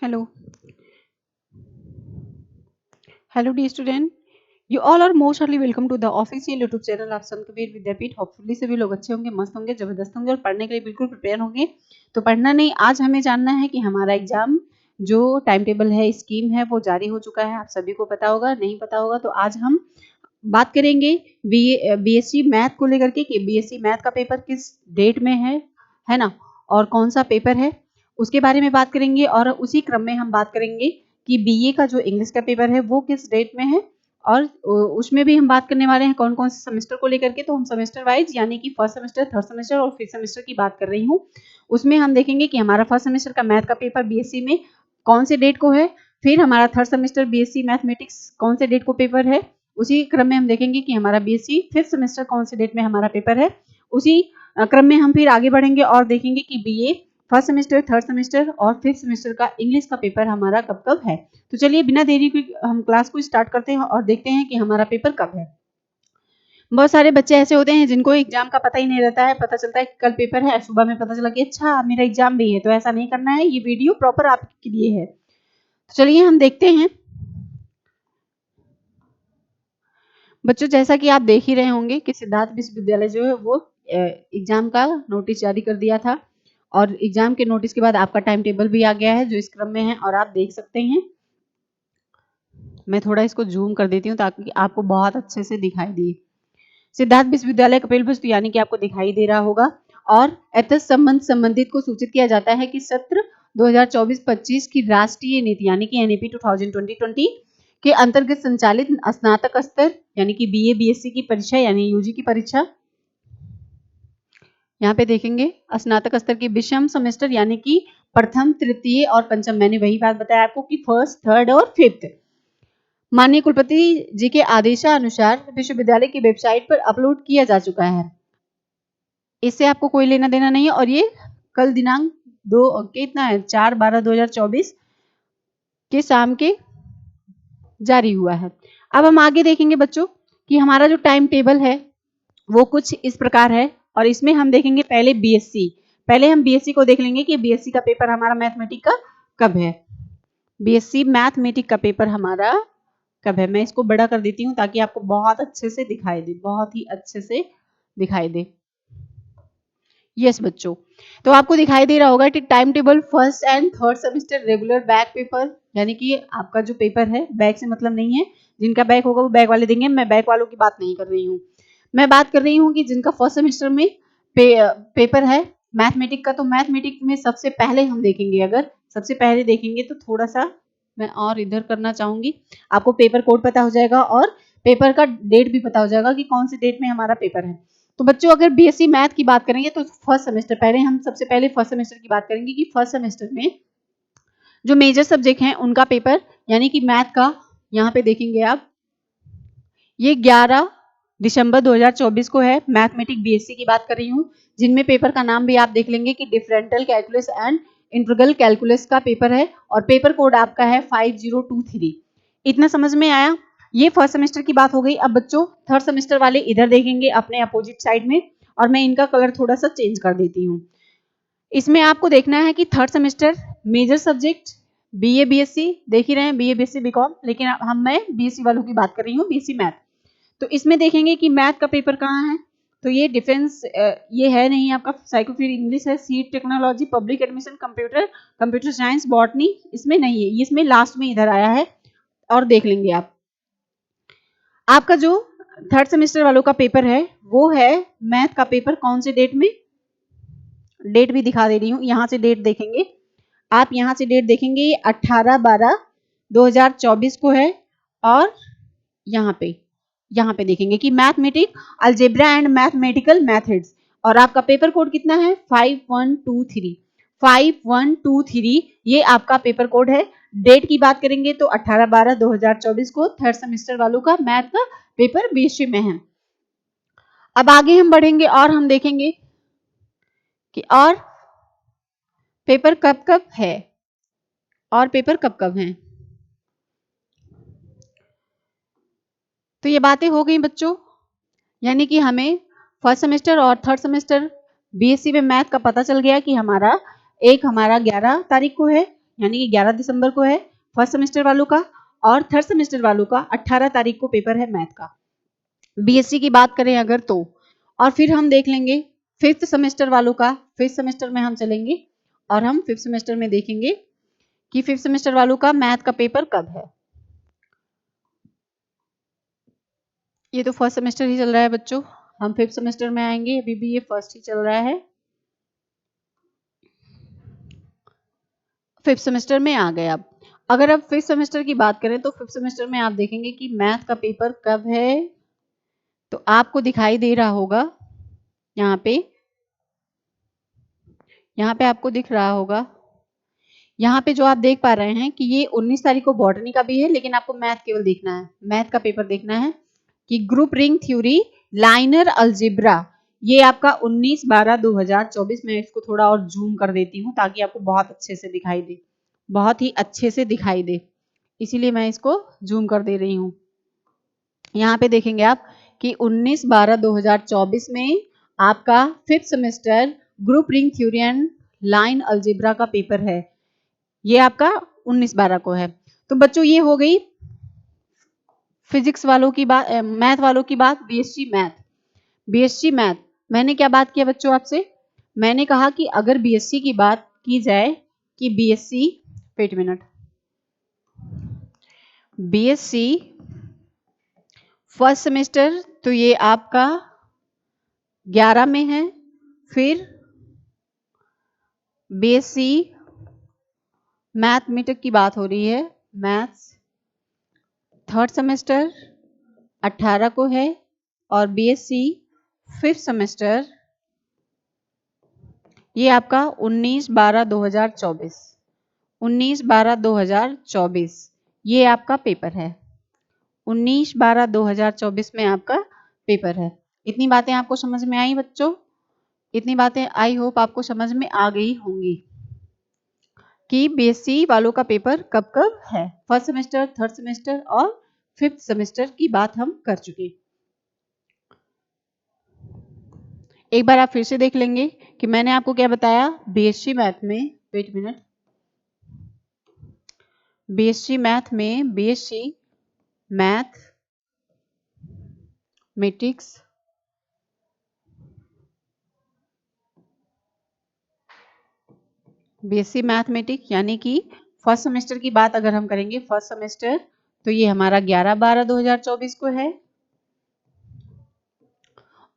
Hello. Hello, dear student. You all are most heartily welcome to the official YouTube channel of Sant Kabir Vidyapeeth. Hopefully सभी लोग अच्छे होंगे, मस्त होंगे, जबरदस्त होंगे और पढ़ने के लिए बिल्कुल प्रिपेयर होंगे। तो पढ़ना नहीं, आज हमें जानना है कि हमारा एग्जाम जो टाइम टेबल है, स्कीम है, वो जारी हो चुका है। आप सभी को पता होगा, नहीं पता होगा तो आज हम बात करेंगे बीएससी मैथ को लेकर के कि बीएससी मैथ का पेपर किस डेट में है ना, और कौन सा पेपर है उसके बारे में बात करेंगे। और उसी क्रम में हम बात करेंगे कि बीए का जो इंग्लिश का पेपर है वो किस डेट में है, और उसमें भी हम बात करने वाले हैं कौन कौन से सेमेस्टर को लेकर के। तो हम सेमेस्टर वाइज यानी कि फर्स्ट सेमेस्टर, थर्ड सेमेस्टर और फिफ्थ सेमेस्टर की बात कर रही हूँ। उसमें हम देखेंगे कि हमारा फर्स्ट सेमेस्टर का मैथ का पेपर बीएससी में कौन से डेट को है, फिर हमारा थर्ड सेमेस्टर बीएससी मैथमेटिक्स कौन से डेट को पेपर है। उसी क्रम में हम देखेंगे कि हमारा बीएससी फिफ्थ सेमेस्टर कौन से डेट में हमारा पेपर है। उसी क्रम में हम फिर आगे बढ़ेंगे और देखेंगे कि BA first semester, third semester और फिफ्थ सेमेस्टर का इंग्लिश का पेपर हमारा कब कब है। तो चलिए बिना देरी के हम क्लास को स्टार्ट करते हैं और देखते हैं कि हमारा पेपर कब है। बहुत सारे बच्चे ऐसे होते हैं जिनको एग्जाम का पता ही नहीं रहता है, पता चलता है कि कल पेपर है, सुबह में पता चला कि अच्छा मेरा एग्जाम भी है। तो ऐसा नहीं करना है, ये वीडियो प्रॉपर आपके लिए है। तो चलिए हम देखते हैं बच्चों, जैसा कि आप देख ही रहे होंगे कि सिद्धार्थ विश्वविद्यालय जो है वो एग्जाम का नोटिस जारी कर दिया था, और एग्जाम के नोटिस के बाद आपका टाइम टेबल भी आ गया है जो इस क्रम में है, और आप देख सकते हैं। मैं थोड़ा इसको जूम कर देती हूँ ताकि आपको बहुत अच्छे से दिखाई दे। सिद्धार्थ विश्वविद्यालय कपिलवस्तु यानी कि आपको दिखाई दे रहा होगा, और संबंधित को सूचित किया जाता है कि सत्र 2024-25 की राष्ट्रीय नीति यानी कि एनईपी 2020 के अंतर्गत संचालित स्नातक स्तर यानी कि बीए बीएससी की परीक्षा यानी यूजी की परीक्षा, यहाँ पे देखेंगे स्नातक स्तर की विषम सेमेस्टर यानी कि प्रथम, तृतीय और पंचम। मैंने वही बात बताया आपको कि फर्स्ट, थर्ड और फिफ्थ माननीय कुलपति जी के आदेशानुसार विश्वविद्यालय की वेबसाइट पर अपलोड किया जा चुका है। इससे आपको कोई लेना देना नहीं है, और ये कल दिनांक कितना है 4/12/2024 के शाम के जारी हुआ है। अब हम आगे देखेंगे बच्चों कि हमारा जो टाइम टेबल है वो कुछ इस प्रकार है, और इसमें हम देखेंगे पहले बीएससी। पहले हम बीएससी को देख लेंगे कि बीएससी का पेपर हमारा मैथमेटिक्स का कब है। बीएससी मैथमेटिक्स का पेपर हमारा कब है। मैं इसको बड़ा कर देती हूँ ताकि आपको बहुत अच्छे से दिखाई दे, बहुत ही अच्छे से दिखाई दे। यस बच्चों, तो आपको दिखाई दे रहा होगा कि time table first and third semester regular back paper, यानी कि आपका जो पेपर है बैक से मतलब नहीं है, जिनका बैक होगा वो बैक वाले देंगे। मैं बैक वालों की बात नहीं कर रही हूँ, मैं बात कर रही हूँ कि जिनका फर्स्ट सेमेस्टर में पेपर है मैथमेटिक्स का। तो मैथमेटिक्स में सबसे पहले हम देखेंगे, अगर सबसे पहले देखेंगे तो थोड़ा सा मैं और इधर करना चाहूंगी, आपको पेपर कोड पता हो जाएगा और पेपर का डेट भी पता हो जाएगा कि कौन सी डेट में हमारा पेपर है। तो बच्चों अगर बीएससी मैथ की बात करेंगे तो फर्स्ट सेमेस्टर, पहले हम सबसे पहले फर्स्ट सेमेस्टर की बात करेंगे कि फर्स्ट सेमेस्टर में जो मेजर सब्जेक्ट हैं उनका पेपर यानी कि मैथ का, यहाँ पे देखेंगे आप, ये 11 दिसंबर 2024 को है। मैथमेटिक्स बीएससी की बात कर रही हूँ, जिनमें पेपर का नाम भी आप देख लेंगे कि differential calculus and integral calculus का पेपर है, और पेपर कोड आपका है 5023। इतना समझ में आया। ये फर्स्ट सेमेस्टर की बात हो गई। अब बच्चों थर्ड सेमेस्टर वाले इधर देखेंगे अपने अपोजिट साइड में, और मैं इनका कलर थोड़ा सा चेंज कर देती हूँ। इसमें आपको देखना है कि third semester major subject BA BSc देख ही रहे हैं, बीए बीएससी बीकॉम, लेकिन मैं बीएससी वालों की बात कर रही हूँ, बीएससी मैथ। तो इसमें देखेंगे कि मैथ का पेपर कहाँ है, तो ये डिफेंस ये है नहीं आपका साइको, फिर इंग्लिश है, seat technology, public admission, computer science, botany इसमें नहीं है, ये इसमें लास्ट में इधर आया है, और देख लेंगे आप। आपका जो थर्ड सेमेस्टर वालों का पेपर है वो है मैथ का पेपर कौन से डेट में, डेट भी दिखा दे रही हूँ, यहाँ से डेट देखेंगे आप, यहाँ से डेट देखेंगे ये 18/12/2024 को है, और यहाँ पे देखेंगे कि mathematics algebra and mathematical methods, और आपका पेपर कोड कितना है 5123 ये आपका पेपर कोड है। डेट की बात करेंगे तो 18/12/2024 को थर्ड सेमेस्टर वालों का मैथ का पेपर बीएससी में है। अब आगे हम बढ़ेंगे और हम देखेंगे कि और पेपर कब कब है, और पेपर कब कब है। तो ये बातें हो गई बच्चों, यानी कि हमें फर्स्ट सेमेस्टर और थर्ड सेमेस्टर बीएससी में मैथ का पता चल गया कि हमारा 11 तारीख को है, यानी कि 11 दिसंबर को है फर्स्ट सेमेस्टर वालों का, और थर्ड सेमेस्टर वालों का 18 तारीख को पेपर है मैथ का। बीएससी की बात करें अगर तो, और फिर हम देख लेंगे फिफ्थ सेमेस्टर वालों का। फिफ्थ सेमेस्टर में हम चलेंगे और हम फिफ्थ सेमेस्टर में देखेंगे कि फिफ्थ सेमेस्टर वालों का मैथ का पेपर कब है। ये तो फर्स्ट सेमेस्टर ही चल रहा है बच्चों, हम फिफ्थ सेमेस्टर में आएंगे, अभी भी ये फर्स्ट ही चल रहा है। फिफ्थ सेमेस्टर में आ गए। अब अगर आप फिफ्थ सेमेस्टर की बात करें तो फिफ्थ सेमेस्टर में आप देखेंगे कि मैथ का पेपर कब है। तो आपको दिखाई दे रहा होगा यहाँ पे आपको दिख रहा होगा, यहाँ पे जो आप देख पा रहे हैं कि ये 19 तारीख को बॉटनी का भी है, लेकिन आपको मैथ केवल देखना है, मैथ का पेपर देखना है कि group ring theory liner algebra, ये आपका 19/12/2024। मैं इसको थोड़ा और जूम कर देती हूँ ताकि आपको बहुत अच्छे से दिखाई दे, बहुत ही अच्छे से दिखाई दे, इसीलिए मैं इसको जूम कर दे रही हूँ। यहाँ पे देखेंगे आप कि 19/12/2024 में आपका fifth semester group ring theory and line algebra का पेपर है, ये आपका 19/12 को है। तो बच्चों ये हो गई फिजिक्स वालों की बात, मैथ वालों की बात, बीएससी मैथ। बीएससी मैथ मैंने क्या बात किया बच्चों आपसे, मैंने कहा कि अगर बीएससी की बात की जाए कि BSc, wait minute, BSc first semester तो ये आपका 11 में है, फिर बीएससी मैथमेटिक्स की बात हो रही है, मैथ्स थर्ड सेमेस्टर 18 को है, और बीएससी फिफ्थ सेमेस्टर ये आपका 19/12/2024, 19/12/2024 ये आपका पेपर है, 19/12/2024 में आपका पेपर है। इतनी बातें आपको समझ में आई बच्चों? इतनी बातें आई होप आपको समझ में आ गई होंगी कि बीएससी वालों का पेपर कब कब है। फर्स्ट सेमेस्टर, थर्ड सेमेस्टर और फिफ्थ सेमेस्टर की बात हम कर चुके। एक बार आप फिर से देख लेंगे कि मैंने आपको क्या बताया बीएससी मैथ में, वेट मिनट, बीएससी मैथ में BSc math matrix BSc mathematics यानी कि फर्स्ट सेमेस्टर की बात अगर हम करेंगे, फर्स्ट सेमेस्टर तो ये हमारा 11/12/2024 को है,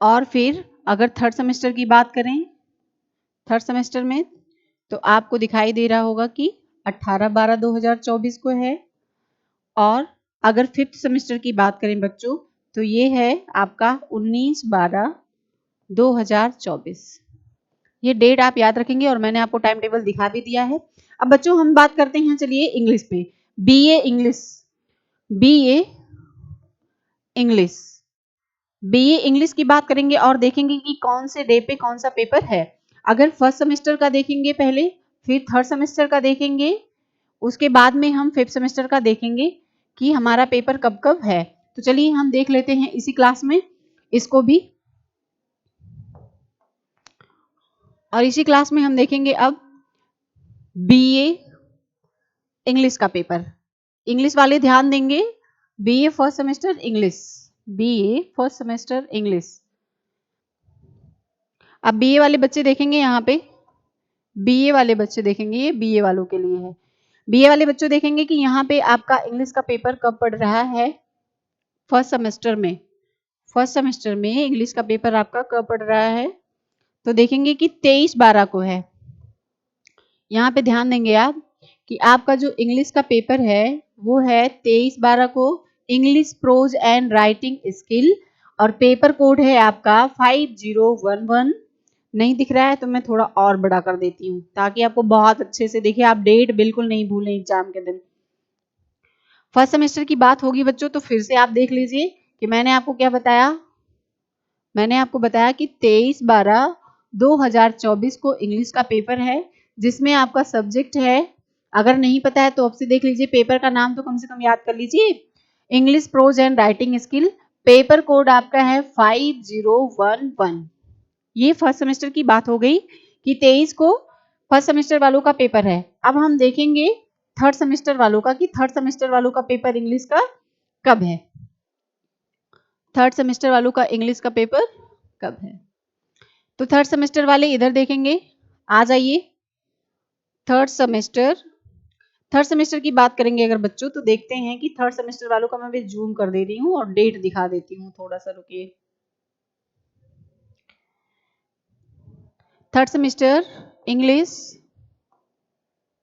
और फिर अगर थर्ड सेमेस्टर की बात करें, थर्ड सेमेस्टर में तो आपको दिखाई दे रहा होगा कि 18/12/2024 को है, और अगर फिफ्थ सेमेस्टर की बात करें बच्चों तो ये है आपका 19/12/2024। ये डेट आप याद रखेंगे और मैंने आपको टाइम टेबल दिखा भी दिया है। अब बच्चों हम बात करते हैं चलिए इंग्लिश पे, BA English, BA English, BA English की बात करेंगे और देखेंगे कि कौन से डे पे कौन सा पेपर है। अगर फर्स्ट सेमेस्टर का देखेंगे पहले, फिर थर्ड सेमेस्टर का देखेंगे, उसके बाद में हम फिफ्थ सेमेस्टर का देखेंगे कि हमारा पेपर कब कब है। तो चलिए हम देख लेते हैं इसी क्लास में इसको भी, और इसी क्लास में हम देखेंगे अब बीए इंग्लिश का पेपर। इंग्लिश वाले ध्यान देंगे, BA first semester English, BA first semester English. अब बीए वाले बच्चे देखेंगे यहाँ पे, बीए वाले बच्चे देखेंगे, ये बीए वालों के लिए है। बीए वाले बच्चों देखेंगे कि यहाँ पे आपका इंग्लिश का पेपर कब पड़ रहा है, फर्स्ट सेमेस्टर में, फर्स्ट सेमेस्टर में इंग्लिश का पेपर आपका कब पड़ रहा है। तो देखेंगे कि 23/12 को है। यहाँ पे ध्यान देंगे आप कि आपका जो इंग्लिश का पेपर है वो है 23/12 को, English pros and writing skill, और पेपर कोड है आपका 5011। नहीं दिख रहा है तो मैं थोड़ा और बड़ा कर देती हूँ ताकि आपको बहुत अच्छे से दिखे, आप डेट बिल्कुल नहीं भूलें एग्जाम के दिन। फर्स्ट सेमेस्टर की बात होगी बच्चों तो फिर से आप देख लीजिए कि मैंने आपको क्या बताया, मैंने आपको बताया कि 23/12/2024 को इंग्लिश का पेपर है, जिसमें आपका सब्जेक्ट है, अगर नहीं पता है तो आपसे देख लीजिए, पेपर का नाम तो कम से कम याद कर लीजिए, English pros and writing skill, paper code आपका है 5011। ये फर्स्ट सेमेस्टर की बात हो गई कि 23 को फर्स्ट सेमेस्टर वालों का पेपर है। अब हम देखेंगे थर्ड सेमेस्टर वालों का कि थर्ड सेमेस्टर वालों का पेपर इंग्लिश का कब है। थर्ड सेमेस्टर वालों का इंग्लिश का पेपर कब है? तो थर्ड सेमेस्टर वाले इधर देखेंगे, आ जाइए। थर्ड सेमेस्टर की बात करेंगे अगर बच्चों, तो देखते हैं कि थर्ड सेमेस्टर वालों का मैं भी जूम कर दे रही हूँ और डेट दिखा देती हूँ, थोड़ा सा रुकिए। थर्ड सेमेस्टर इंग्लिश,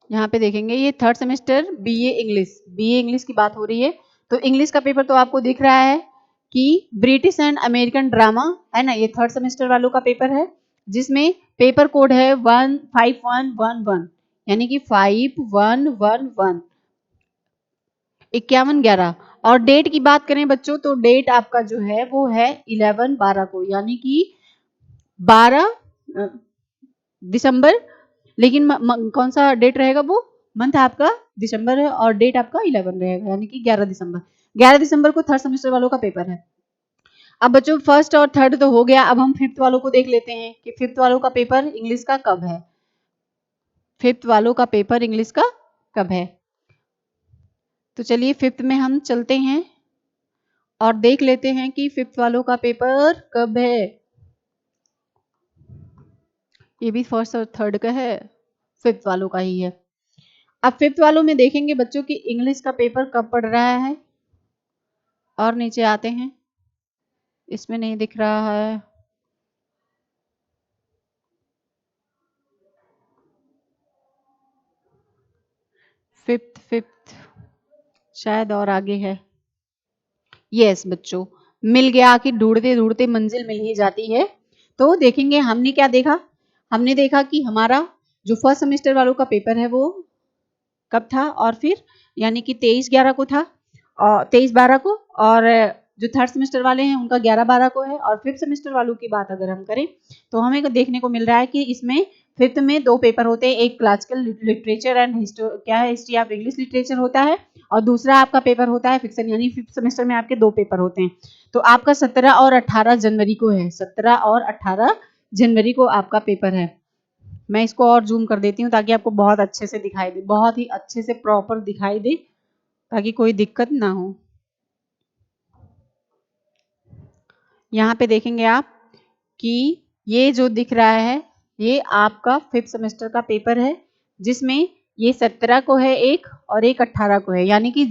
यहाँ पे देखेंगे ये थर्ड सेमेस्टर बीए इंग्लिश की बात हो रही है। तो इंग्लिश का पेपर तो आपको दिख रहा है कि ब्रिटिश एंड अमेरिकन ड्रामा है ना, ये थर्ड सेमेस्टर वालों का पेपर है, जिसमें पेपर कोड है 15111 यानी कि 5111 5111। और डेट की बात करें बच्चों, तो डेट आपका जो है वो है 11/12 को, यानी कि 12 दिसंबर। लेकिन कौन सा डेट रहेगा, वो मंथ आपका दिसंबर है और डेट आपका 11 रहेगा, यानी कि 11 दिसंबर। 11 दिसंबर को थर्ड सेमेस्टर वालों का पेपर है। अब बच्चों फर्स्ट और थर्ड तो हो गया, अब हम फिफ्थ वालों को देख लेते हैं कि फिफ्थ वालों का पेपर इंग्लिश का कब है। फिफ्थ वालों का पेपर इंग्लिश का कब है, तो चलिए फिफ्थ में हम चलते हैं और देख लेते हैं कि फिफ्थ वालों का पेपर कब है। ये भी फर्स्ट और थर्ड का है, फिफ्थ वालों का ही है। अब फिफ्थ वालों में देखेंगे बच्चों की इंग्लिश का पेपर कब पढ़ रहा है, और नीचे आते हैं, इसमें नहीं दिख रहा है। फिफ्थ शायद और आगे है। यस बच्चों, मिल गया कि ढूंढते ढूंढते मंजिल मिल ही जाती है। तो देखेंगे हमने क्या देखा, हमने देखा कि हमारा जो फर्स्ट सेमेस्टर वालों का पेपर है वो कब था, और फिर यानी कि 23/11 को था, और 23/12 को, और जो थर्ड सेमेस्टर वाले हैं उनका 11/12 को है। और फिफ्थ सेमेस्टर वालों की बात अगर हम करें तो हमें देखने को मिल रहा है कि इसमें फिफ्थ में दो पेपर होते हैं, एक क्लासिकल लिटरेचर एंड क्या है, हिस्ट्री ऑफ इंग्लिश लिटरेचर होता है, और दूसरा आपका पेपर होता है फिक्शन, यानी फिफ्थ सेमेस्टर में आपके दो पेपर होते हैं। तो आपका 17 और 18 जनवरी को है, 17 और 18 जनवरी को आपका पेपर है। मैं इसको और जूम कर देती हूँ ताकि आपको बहुत अच्छे से दिखाई दे, बहुत ही अच्छे से प्रॉपर दिखाई दे, ताकि कोई दिक्कत ना हो। यहाँ पे देखेंगे आप कि ये जो दिख रहा है ये आपका फिफ्थ सेमेस्टर का पेपर है, जिसमें ये 17 को है एक, और एक 18 को है, यानी कि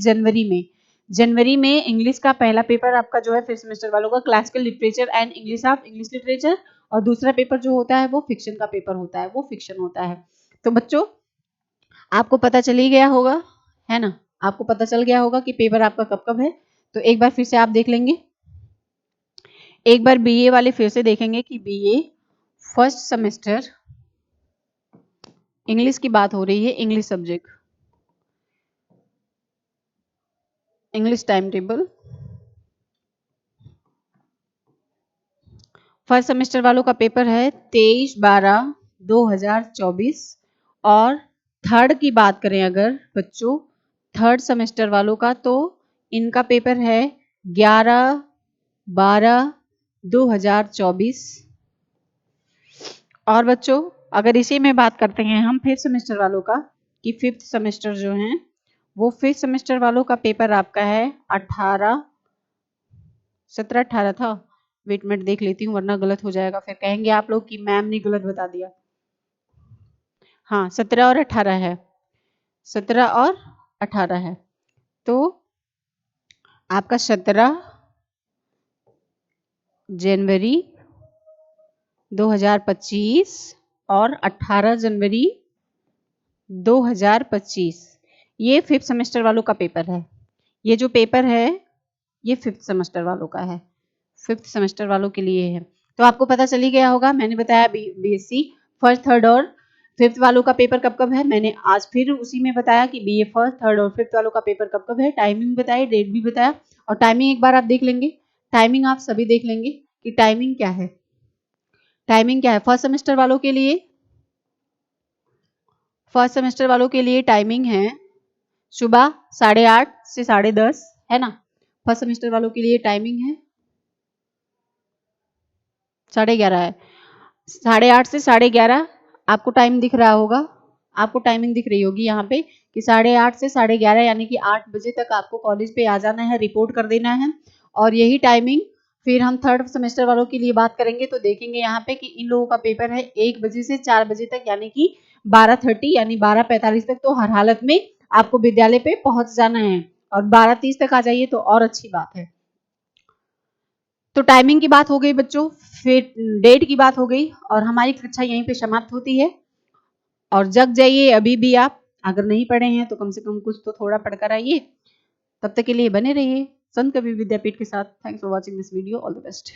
जनवरी में इंग्लिश का पहला पेपर आपका जो है फिफ्थ सेमेस्टर वालों का classical literature and English of English literature, और दूसरा पेपर जो होता है वो फिक्शन का पेपर होता है, वो फिक्शन होता है। तो बच्चों आपको पता चल ही गया होगा, है ना, आपको पता चल गया होगा कि पेपर आपका कब कब है। तो एक बार फिर से आप देख लेंगे, एक बार बीए वाले फिर से देखेंगे कि बीए फर्स्ट सेमेस्टर इंग्लिश की बात हो रही है, English subject, English time table. First semester वालों का पेपर है 23/12/2024, और थर्ड की बात करें अगर बच्चों, थर्ड सेमेस्टर वालों का, तो इनका पेपर है 11/12/2024। और बच्चों अगर इसी में बात करते हैं हम फिफ्थ सेमेस्टर वालों का, कि फिफ्थ सेमेस्टर जो है वो फिफ्थ सेमेस्टर वालों का पेपर आपका है 17-18 था, वेट मिनट देख लेती हूँ वरना गलत हो जाएगा, फिर कहेंगे आप लोग कि मैम ने गलत बता दिया। हाँ 17 और 18 है, 17 और 18 है। तो आपका 17 जनवरी 2025 और 18 जनवरी 2025 ये फिफ्थ सेमेस्टर वालों का पेपर है। ये जो पेपर है ये फिफ्थ सेमेस्टर वालों का है, फिफ्थ सेमेस्टर वालों के लिए है। तो आपको पता चल ही गया होगा, मैंने बताया बीएससी फर्स्ट थर्ड और फिफ्थ वालों का पेपर कब कब है, मैंने आज फिर उसी में बताया कि बीए फर्स्ट थर्ड और फिफ्थ वालों का पेपर कब कब है, टाइमिंग बताई, डेट भी बताया, और टाइमिंग एक बार आप देख लेंगे, टाइमिंग आप सभी देख लेंगे कि टाइमिंग क्या है। टाइमिंग क्या है फर्स्ट सेमेस्टर वालों के लिए, फर्स्ट सेमेस्टर वालों के लिए टाइमिंग है सुबह 8:30 से 10:30, है ना, फर्स्ट सेमेस्टर वालों के लिए टाइमिंग है 11:30 है, 8:30 से 11:30 आपको टाइम दिख रहा होगा। आपको टाइमिंग दिख रही होगी यहाँ पे कि 8:30 से 11:30 यानी कि 8 बजे तक आपको कॉलेज पे आ जाना है, रिपोर्ट कर देना है। और यही टाइमिंग फिर हम थर्ड सेमेस्टर वालों के लिए बात करेंगे तो देखेंगे यहाँ पे कि इन लोगों का पेपर है 1 बजे से 4 बजे तक यानी कि 12:30 यानी 12:45 तक तो हर हालत में आपको विद्यालय पे पहुंच जाना है और 12:30 तक आ जाइए तो और अच्छी बात है। तो टाइमिंग की बात हो गई बच्चों, फिर डेट की बात हो गई और हमारी कक्षा यहीं पे समाप्त होती है। और जग जाइए अभी भी आप, अगर नहीं पढ़े हैं तो कम से कम कुछ तो थोड़ा पढ़कर आइए। तब तक के लिए बने रहिए संत कबीर विद्यापीठ के साथ। Thanks for watching this video, all the best.